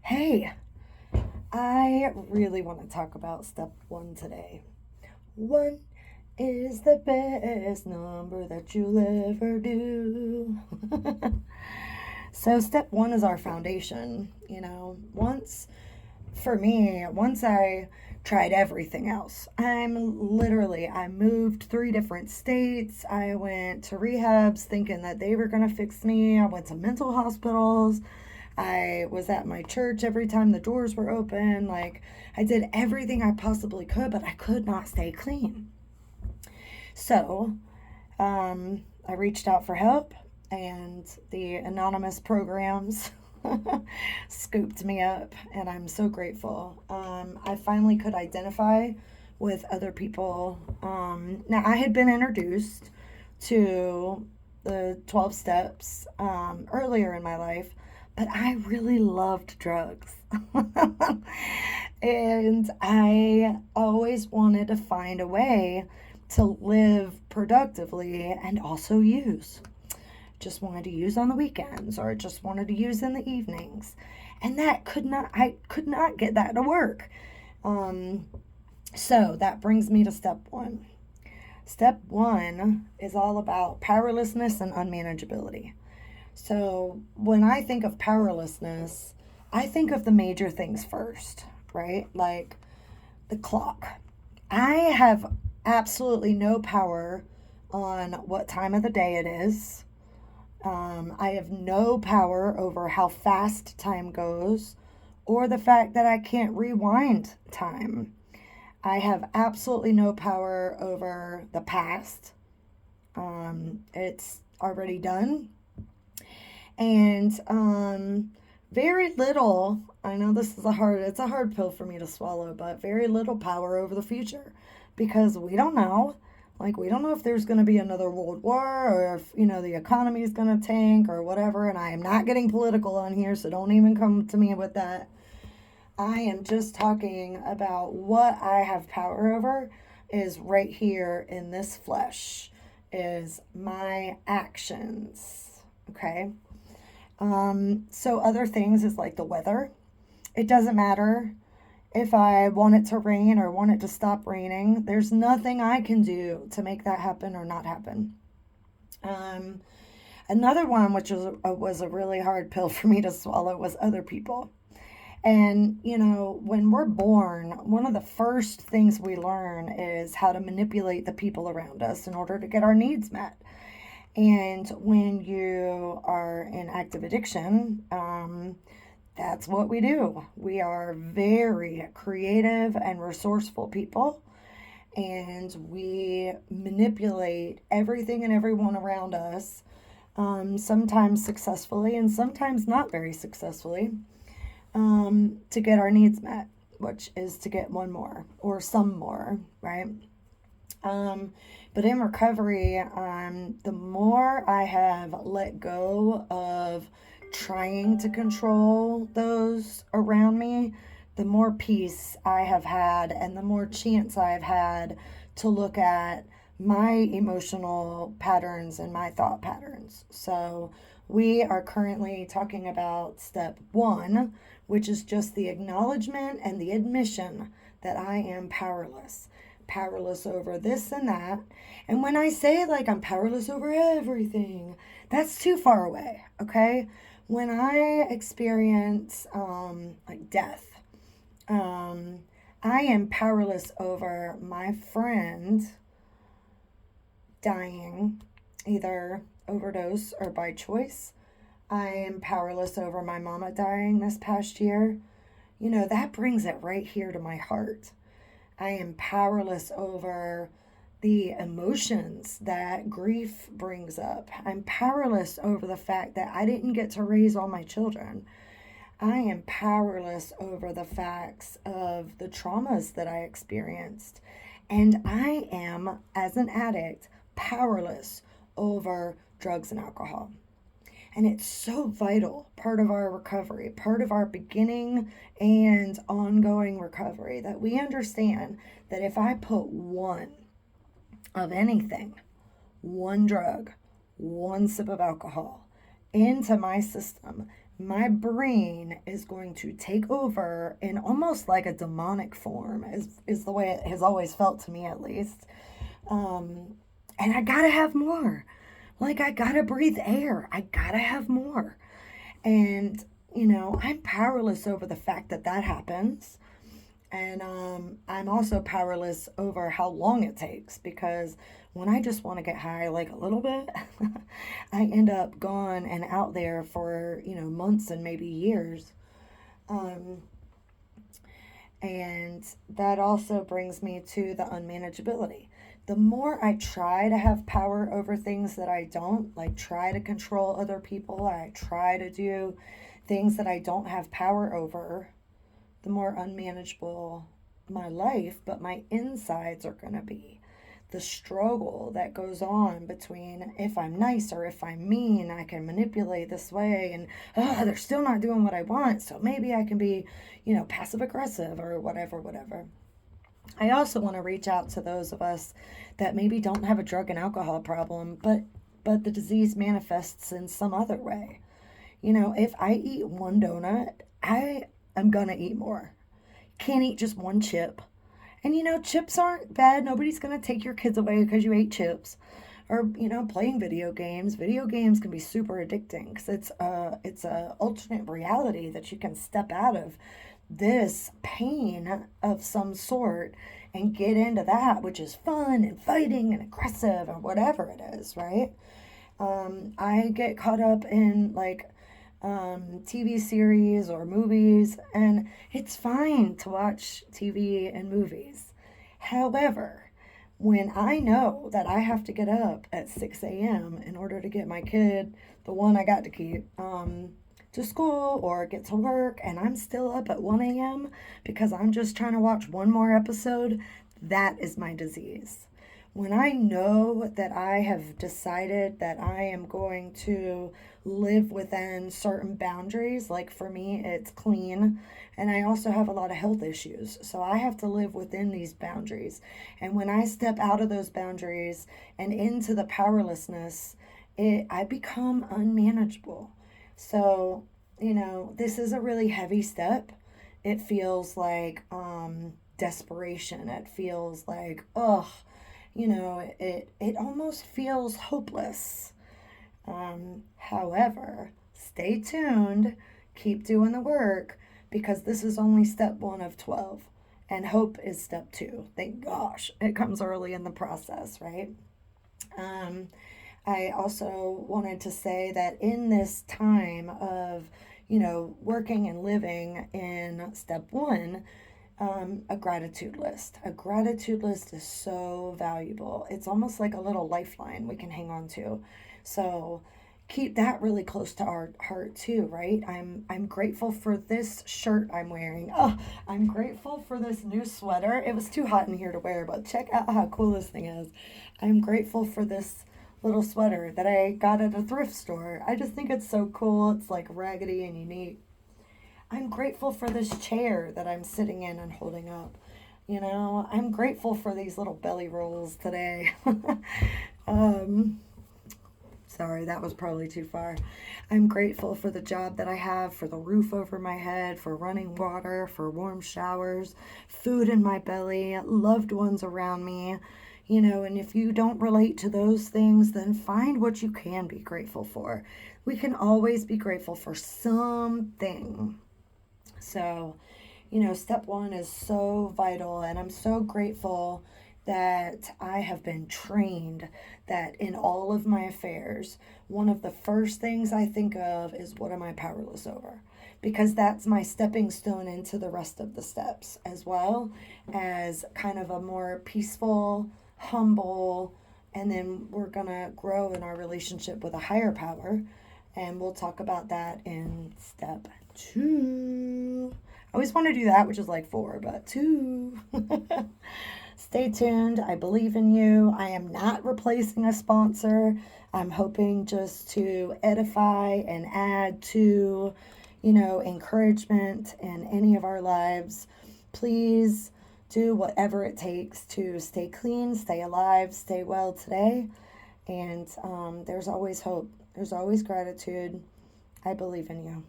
Hey, I really want to talk about step one today. One is the best number that you'll ever do. So, step one is our foundation. Once I tried everything else, I moved 3 different states. I went to rehabs thinking that they were going to fix me. I went to mental hospitals. I was at my church every time the doors were open. Like, I did everything I possibly could, but I could not stay clean. So, I reached out for help, and the anonymous programs scooped me up, and I'm so grateful. I finally could identify with other people. Now, I had been introduced to the 12 steps earlier in my life, but I really loved drugs. And I always wanted to find a way to live productively and also use. Just wanted to use on the weekends or just wanted to use in the evenings. And I could not get that to work. Um, so that brings me to step one. Step one is all about powerlessness and unmanageability. So when I think of powerlessness, I think of the major things first, right? Like the clock. I have absolutely no power on what time of the day it is. I have no power over how fast time goes or the fact that I can't rewind time. I have absolutely no power over the past. It's already done. And very little, I know it's a hard pill for me to swallow, but very little power over the future because we don't know. Like, we don't know if there's going to be another world war or if, the economy is going to tank or whatever. And I am not getting political on here, so don't even come to me with that. I am just talking about what I have power over is right here in this flesh, is my actions. Okay. So other things is like the weather. It doesn't matter if I want it to rain or want it to stop raining. There's nothing I can do to make that happen or not happen. Um, Another one, which was a really hard pill for me to swallow, was other people. And, when we're born, one of the first things we learn is how to manipulate the people around us in order to get our needs met. And when you are in active addiction, that's what we do. We are very creative and resourceful people, and we manipulate everything and everyone around us, sometimes successfully and sometimes not very successfully, to get our needs met, which is to get one more or some more, right? Um, but in recovery, the more I have let go of trying to control those around me, the more peace I have had and the more chance I have had to look at my emotional patterns and my thought patterns. So, we are currently talking about step one, which is just the acknowledgement and the admission that I am powerless over this and that. And when I say like I'm powerless over everything, that's too far away, okay? When I experience like death, um, I am powerless over my friend dying, either overdose or by choice. I am powerless over my mama dying this past year. That brings it right here to my heart. I am powerless over the emotions that grief brings up. I'm powerless over the fact that I didn't get to raise all my children. I am powerless over the facts of the traumas that I experienced. And I am, as an addict, powerless over drugs and alcohol. And it's so vital, part of our recovery, part of our beginning and ongoing recovery, that we understand that if I put one of anything, one drug, one sip of alcohol into my system, my brain is going to take over in almost like a demonic form, is the way it has always felt to me, at least. Um, and I gotta have more. Like, I gotta breathe air. I gotta have more. And, I'm powerless over the fact that that happens. And I'm also powerless over how long it takes, because when I just want to get high, like a little bit, I end up gone and out there for, months and maybe years. Um, and that also brings me to the unmanageability. The more I try to have power over things that I don't, like try to control other people, I try to do things that I don't have power over, the more unmanageable my life, but my insides are going to be. The struggle that goes on between if I'm nice or if I'm mean, I can manipulate this way, and they're still not doing what I want, so maybe I can be, passive aggressive or whatever, whatever. I also want to reach out to those of us that maybe don't have a drug and alcohol problem, but the disease manifests in some other way. If I eat one donut, I am gonna eat more. Can't eat just one chip. And chips aren't bad. Nobody's going to take your kids away because you ate chips. Or, playing video games. Video games can be super addicting because it's a alternate reality that you can step out of this pain of some sort and get into that, which is fun and fighting and aggressive or whatever it is, right? I get caught up in like TV series or movies, and it's fine to watch TV and movies. However, when I know that I have to get up at 6 a.m. in order to get my kid, the one I got to keep, to school or get to work, and I'm still up at 1 a.m. because I'm just trying to watch one more episode, that is my disease. When I know that I have decided that I am going to live within certain boundaries, like for me, it's clean, and I also have a lot of health issues, so I have to live within these boundaries. And when I step out of those boundaries and into the powerlessness, I become unmanageable. So, this is a really heavy step. It feels like desperation. It feels like, ugh, it almost feels hopeless. However, stay tuned, keep doing the work, because this is only step one of 12, and hope is step two. Thank gosh, it comes early in the process, right? Um, I also wanted to say that in this time of, working and living in step one, a gratitude list. A gratitude list is so valuable. It's almost like a little lifeline we can hang on to. So keep that really close to our heart too, right? I'm grateful for this shirt I'm wearing. Oh, I'm grateful for this new sweater. It was too hot in here to wear, but check out how cool this thing is. I'm grateful for this little sweater that I got at a thrift store. I just think it's so cool. It's like raggedy and unique. I'm grateful for this chair that I'm sitting in and holding up. I'm grateful for these little belly rolls today. um, Sorry, that was probably too far. I'm grateful for the job that I have, for the roof over my head, for running water, for warm showers, food in my belly, loved ones around me. And if you don't relate to those things, then find what you can be grateful for. We can always be grateful for something. So, step one is so vital, and I'm so grateful that I have been trained that in all of my affairs, one of the first things I think of is what am I powerless over? Because that's my stepping stone into the rest of the steps, as well as kind of a more peaceful, humble, and then we're going to grow in our relationship with a higher power. And we'll talk about that in step two. I always want to do that, which is like four, but two. Stay tuned. I believe in you. I am not replacing a sponsor. I'm hoping just to edify and add to, encouragement in any of our lives. Please do whatever it takes to stay clean, stay alive, stay well today. And there's always hope. There's always gratitude. I believe in you.